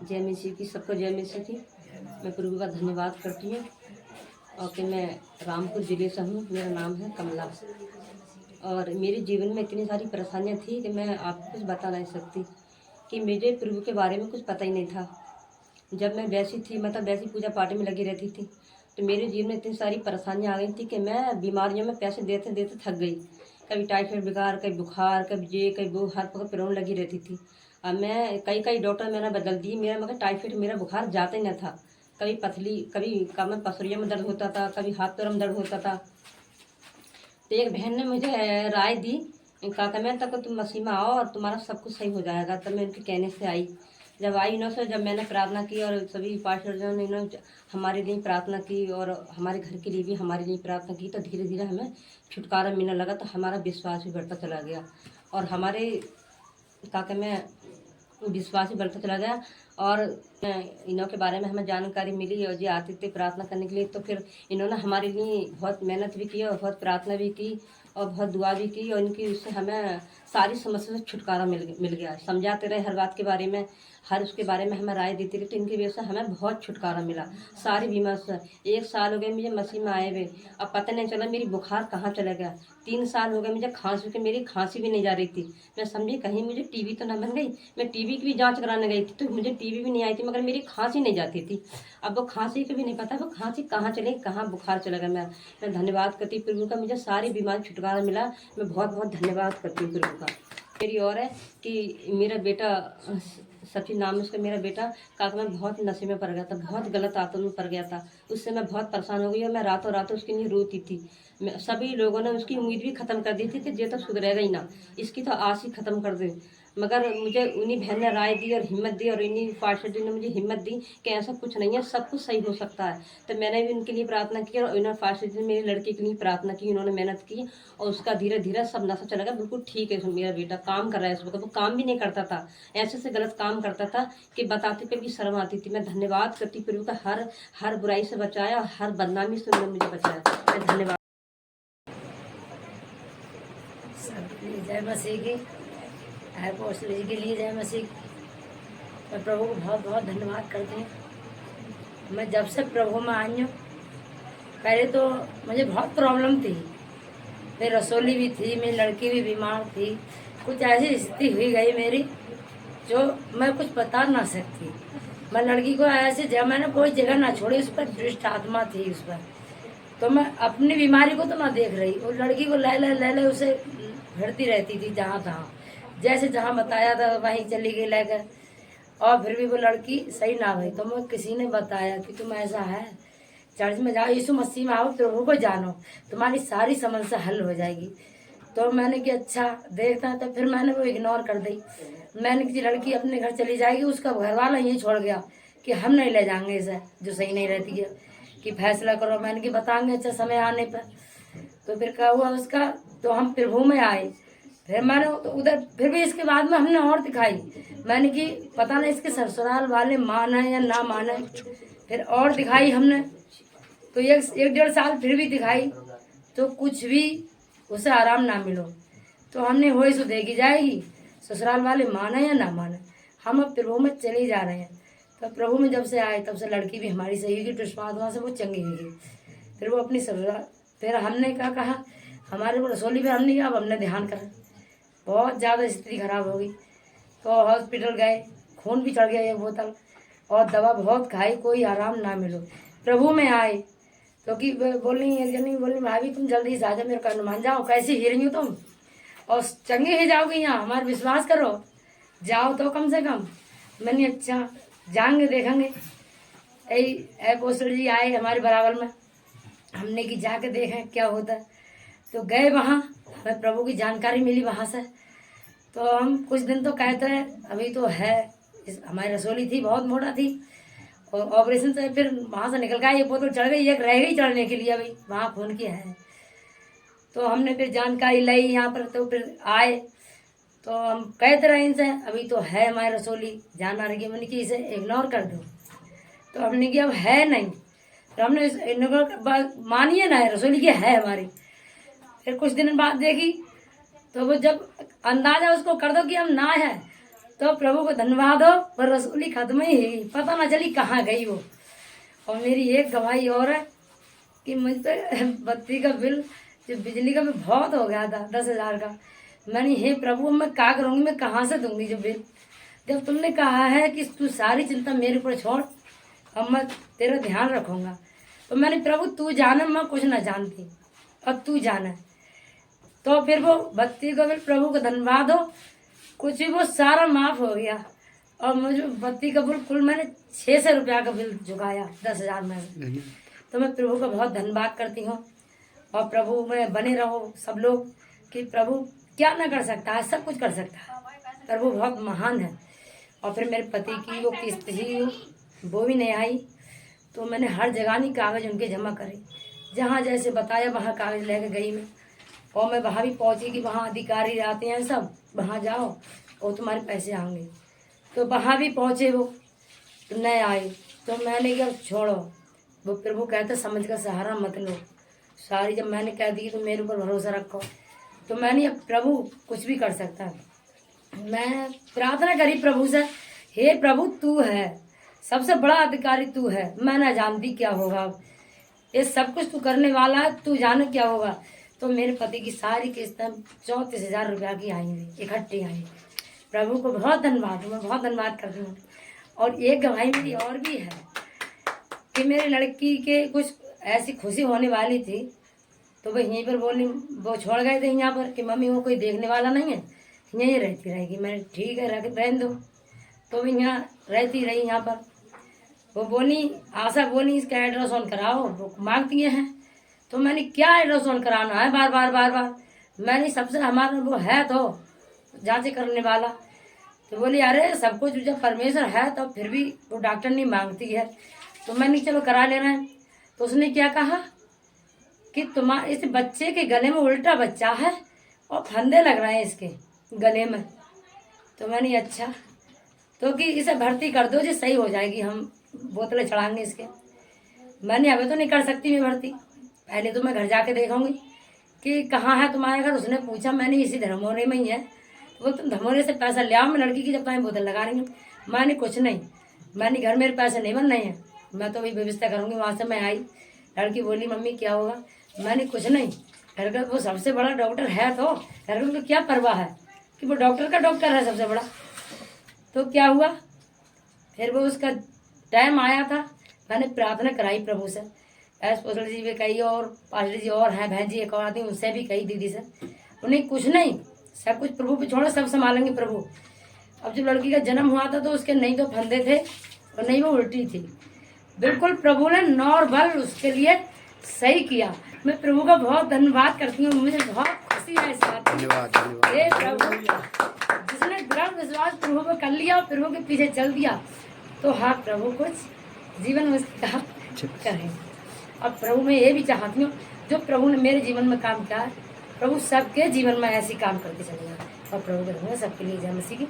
जय मसीह की, सबको जय मसीह की। मैं प्रभु का धन्यवाद करती हूँ और कि मैं रामपुर ज़िले से हूँ। मेरा नाम है कमला और मेरे जीवन में इतनी सारी परेशानियाँ थी कि मैं आपको कुछ बता नहीं सकती कि मुझे प्रभु के बारे में कुछ पता ही नहीं था। जब मैं वैसी थी, मतलब वैसी पूजा पाठ में लगी रहती थी, तो मेरे जीवन में इतनी सारी परेशानियाँ आ गई थी कि मैं बीमारियों में पैसे देते देते थक गई। कभी टाइफाइड बुखार, कभी बुखार, कभी ये कभी वो, हाथ पकड़ पिरौन लगी रहती थी। अब मैं कई कई डॉक्टर मैंने बदल दिए, मेरा मगर टाइफाइड मेरा बुखार जाता ही न था। कभी पथली, कभी कमर पसरियों में दर्द होता था, कभी हाथ पैरों में दर्द होता था। तो एक बहन ने मुझे राय दी, कहा कि मैं तक तुम मसीह में आओ और तुम्हारा सब कुछ सही हो जाएगा। तब मैं उनके कहने से आई। जब आई इन्हों से, जब मैंने प्रार्थना की और सभी पास्टरजनों ने इन्होंने हमारे लिए प्रार्थना की और हमारे घर के लिए भी हमारे लिए प्रार्थना की, तो धीरे धीरे हमें छुटकारा मिलने लगा। तो हमारा विश्वास भी बढ़ता चला गया और हमारे कहा मैं विश्वास ही बढ़ता चला गया। और इन्हों के बारे में हमें जानकारी मिली और जी आते थे प्रार्थना करने के लिए। तो फिर इन्होंने हमारे लिए बहुत मेहनत भी की और बहुत प्रार्थना भी की और बहुत दुआ भी की और इनकी उससे हमें सारी समस्या से छुटकारा मिल गया। समझाते रहे हर बात के बारे में, हर उसके बारे में हमें राय देती रही। तो इनकी वजह से हमें बहुत छुटकारा मिला सारी बीमार से। 1 साल हो गए मुझे मसीह में आए हुए, अब पता नहीं चला मेरी बुखार कहाँ चला गया। 3 साल हो गए मुझे खांसी के, मेरी खांसी भी नहीं जा रही थी। मैं समझी कहीं मुझे टीबी तो न बन गई। मैं टीबी की भी जांच कराने गई थी तो मुझे टीबी भी नहीं आई थी, मगर मेरी खांसी नहीं जाती थी। अब वो खांसी का भी नहीं पता वो खांसी कहाँ चले, कहाँ बुखार चला गया। मैं धन्यवाद करती हूँ प्रभु का, मुझे सारी बीमारी छुटकारा मिला। मैं बहुत बहुत धन्यवाद करती हूँ प्रभु का। मेरी और है कि मेरा बेटा सचिन नाम है उसका, मेरा बेटा काका मैं बहुत नशे में पड़ गया था, बहुत गलत आदतों में पड़ गया था। उससे मैं बहुत परेशान हो गई और मैं रातों रातों उसके लिए रोती थी। सभी लोगों ने उसकी उम्मीद भी ख़त्म कर दी थी कि ये तो सुधरेगा ही ना, इसकी तो आस ही ख़त्म कर दे। मगर मुझे उन्हीं बहन ने राय दी और हिम्मत दी और इन्हीं पास्टर जी ने मुझे हिम्मत दी कि ऐसा कुछ नहीं है, सब कुछ सही हो सकता है। तो मैंने भी उनके लिए प्रार्थना की और इन्होंने पास्टर जी ने मेरी लड़की के लिए प्रार्थना की, उन्होंने मेहनत की और उसका धीरे धीरे सब नशा चला गया। बिल्कुल ठीक है मेरा बेटा, काम कर रहा है। इस वक्त वो काम भी नहीं करता था, ऐसे से गलत काम करता था कि बताते पे भी शर्म आती थी। मैं धन्यवाद करती प्रभु का, हर हर बुराई से बचाया और हर बदनामी से उन्होंने मुझे बचाया। मैं धन्यवाद। जय मसीह की, हर पोस्टर जी के लिए जय मसीह। मैं प्रभु को बहुत बहुत धन्यवाद करती हूँ। मैं जब से प्रभु में आई हूँ, पहले तो मुझे बहुत प्रॉब्लम थी। मेरी रसोली भी थी, मेरी लड़की भी बीमार थी। कुछ ऐसी स्थिति हुई गई मेरी जो मैं कुछ बता ना सकती। मैं लड़की को ऐसे जब मैंने कोई जगह ना छोड़ी, उस पर दुष्ट आत्मा थी उस पर। तो मैं अपनी बीमारी को तो ना देख रही, और लड़की को ले ले उसे भिड़ती रहती थी जहाँ तहाँ, जैसे जहाँ बताया था वहीं चली गई लेकर। और फिर भी वो लड़की सही ना हुई। तो मैं किसी ने बताया कि तुम ऐसा है, चर्च में जाओ, यीशु मसीह में आओ, प्रभु को जानो, तुम्हारी सारी समस्या हल हो जाएगी। तो मैंने कि अच्छा देखता है। तो फिर मैंने वो इग्नोर कर दी। मैंने कि लड़की अपने घर चली जाएगी, उसका घर वाला यहीं छोड़ गया कि हम नहीं ले जाएंगे इसे, जो सही नहीं रहती है, कि फैसला करो। मैंने कि बताएंगे अच्छा समय आने पर। तो फिर क्या हुआ उसका, तो हम प्रभु में आए। फिर मैंने तो उधर फिर भी इसके बाद में हमने और दिखाई। मैंने कि पता नहीं इसके ससुराल वाले माने या ना माने। फिर और दिखाई हमने, तो एक 1.5 साल फिर भी दिखाई, तो कुछ भी उसे आराम ना मिलो। तो हमने वही सो देखी जाएगी, ससुराल वाले माने या ना माने, हम अब प्रभु में चले जा रहे हैं। तो प्रभु में जब से आए तब से लड़की भी हमारी सही हुई, दुष्मात्मा से वो चंगी हुई। फिर वो अपनी ससुराल, फिर हमने क्या कहा, हमारे को रसोली भी हमने किया। अब हमने ध्यान करा, बहुत ज़्यादा स्थिति खराब हो गई। तो हॉस्पिटल गए, खून भी चढ़ गया 1 बोतल, और दवा बहुत खाई, कोई आराम ना मिलो। प्रभु में आए तो कि बोली एक जनी बोली, भाभी तुम जल्दी से आ जाओ, मेरे को मान जाओ, कैसी ही रही हो तुम, और चंगे ही जाओगे, यहाँ हमारा विश्वास करो, जाओ तो कम से कम। मैंने अच्छा जाएंगे देखेंगे। ऐ पोस्टर जी आए हमारे बराबर में, हमने कि जाके देखें क्या होता है। तो गए वहाँ, हमें प्रभु की जानकारी मिली वहाँ से। तो हम कुछ दिन तो कहते हैं अभी तो है, हमारी रसोली थी बहुत मोटा थी, और ऑपरेशन से फिर वहाँ से निकल गया, ये बोतल चढ़ गई, एक रह गई चढ़ने के लिए अभी वहाँ खून की है। तो हमने फिर जानकारी ली यहाँ पर, तो फिर आए। तो हम कहते रहे इनसे अभी तो है हमारी रसोली, जाना रही, मैंने कि इसे इग्नोर कर दो। तो हमने कि अब है नहीं, तो हमने मानिए ना रसोली की है हमारी। फिर कुछ दिन बाद देखी, तो वो जब अंदाजा उसको कर दो कि हम ना है, तो प्रभु को धन्यवाद हो। पर रसोली खत्म ही है, पता ना चली कहाँ गई वो। और मेरी एक गवाही और है कि मुझसे बत्ती का बिल, जो बिजली का बिल बहुत हो गया था 10,000 का। मैंने हे प्रभु मैं क्या करूँगी, मैं कहाँ से दूंगी जो बिल। जब तुमने कहा है कि तू सारी चिंता मेरे ऊपर छोड़, अब मैं तेरा ध्यान रखूँगा। तो मैंने प्रभु तू जाना, मैं कुछ ना जानती, अब तू जाना। तो फिर वो बत्ती का बिल, प्रभु का धन्यवाद हो, कुछ भी वो सारा माफ हो गया। और मुझे बत्ती का बिल कुल मैंने 600 रुपया का बिल चुकाया 10,000 में। तो मैं प्रभु का बहुत धन्यवाद करती हूँ। और प्रभु में बने रहो सब लोग कि प्रभु क्या ना कर सकता है, सब कुछ कर सकता है। प्रभु बहुत महान है। और फिर मेरे पति की वो किस्त थी वो भी नहीं आई, तो मैंने हर जगह नहीं कागज़ उनके जमा करे, जहाँ जैसे बताया वहाँ कागज़ लेके गई मैं। और मैं वहाँ भी पहुँची कि वहाँ अधिकारी आते हैं सब, वहाँ जाओ और तुम्हारे पैसे आएंगे। तो वहाँ भी पहुँचे वो, तो नहीं आए। तो मैंने कहा छोड़ो, वो प्रभु कहते समझ का सहारा मत लो। सारी जब मैंने कह दी तो मेरे ऊपर भरोसा रखो। तो मैंने अब प्रभु कुछ भी कर सकता है। मैं प्रार्थना करी प्रभु से, हे प्रभु तू है सबसे बड़ा अधिकारी, तू है, मैं ना जानती क्या होगा, ये सब कुछ तू करने वाला है, तू जाने क्या होगा। तो मेरे पति की सारी किस्तें 34,000 रुपया की आई हुई, इकट्ठी आई। प्रभु को बहुत धन्यवाद, मैं बहुत धन्यवाद करती हूँ। और एक गवाही मेरी और भी है कि मेरी लड़की के कुछ ऐसी खुशी होने वाली थी, तो वो यहीं पर बोली, वो छोड़ गए थे यहाँ पर कि मम्मी वो कोई देखने वाला नहीं है, यहीं रहती रहेगी। मैंने ठीक है रहने दो। तो वो यहाँ रहती रही यहाँ पर। वो बोली आशा बोली इसका अल्ट्रासाउंड कराओ, वो मांगती हैं। तो मैंने क्या अल्ट्रासाउंड कराना है बार बार बार बार, मैंने सबसे हमारा वो है तो जांच करने वाला। तो बोली अरे सब कुछ जब परमेश्वर है तो फिर भी वो डॉक्टर नहीं मांगती है। तो मैंने चलो करा लेना है। तो उसने क्या कहा कि तुम्हारे इस बच्चे के गले में उल्टा बच्चा है और फंदे लग रहे हैं इसके गले में। तो मैंने अच्छा तो कि इसे भर्ती कर दो, जी सही हो जाएगी, हम बोतलें चढ़ाएंगे इसके। मैंने अभी तो नहीं कर सकती मैं भर्ती, पहले तो मैं घर जाके देखूंगी कि कहाँ है तुम्हारे घर। उसने पूछा, मैंने इसी धर्मोरे में ही है। वो तुम धर्मोरे से पैसा ले आओ, मैं लड़की की जब तुम्हें बोतल लगा रही हूँ। मैंने कुछ नहीं, मैंने घर मेरे पैसे नहीं बन रहे हैं, मैं तो वही व्यवस्था करूँगी। वहाँ से मैं आई, लड़की बोली मम्मी क्या होगा, मैंने कुछ नहीं, घर का वो सबसे बड़ा डॉक्टर है तो घर को क्या परवाह है कि वो डॉक्टर का डॉक्टर है सबसे बड़ा। तो क्या हुआ, फिर वो उसका टाइम आया था, मैंने प्रार्थना कराई प्रभु से, एस पोसल जी भी कही और पास्टर जी और हैं, बहन जी एक और आती उनसे भी कही, दीदी से। उन्हें कुछ नहीं, सब कुछ प्रभु पे छोड़ो, सब संभालेंगे प्रभु। अब जब लड़की का जन्म हुआ था तो उसके नहीं तो फंदे थे और नहीं वो उल्टी थी, बिल्कुल प्रभु ने नॉर्मल उसके लिए सही किया। मैं प्रभु का बहुत धन्यवाद करती हूँ, मुझे बहुत खुशी है इस बात की। हे प्रभु, जिसने दृढ़ विश्वास प्रभु पर कर लिया और प्रभु के पीछे चल दिया, तो हाँ प्रभु कुछ जीवन में उसका करें। और प्रभु मैं ये भी चाहती हूँ, जो प्रभु ने मेरे जीवन में काम किया है, प्रभु सबके जीवन में ऐसी काम करके चलेगा। और प्रभु के सबके लिए जय मसीह की।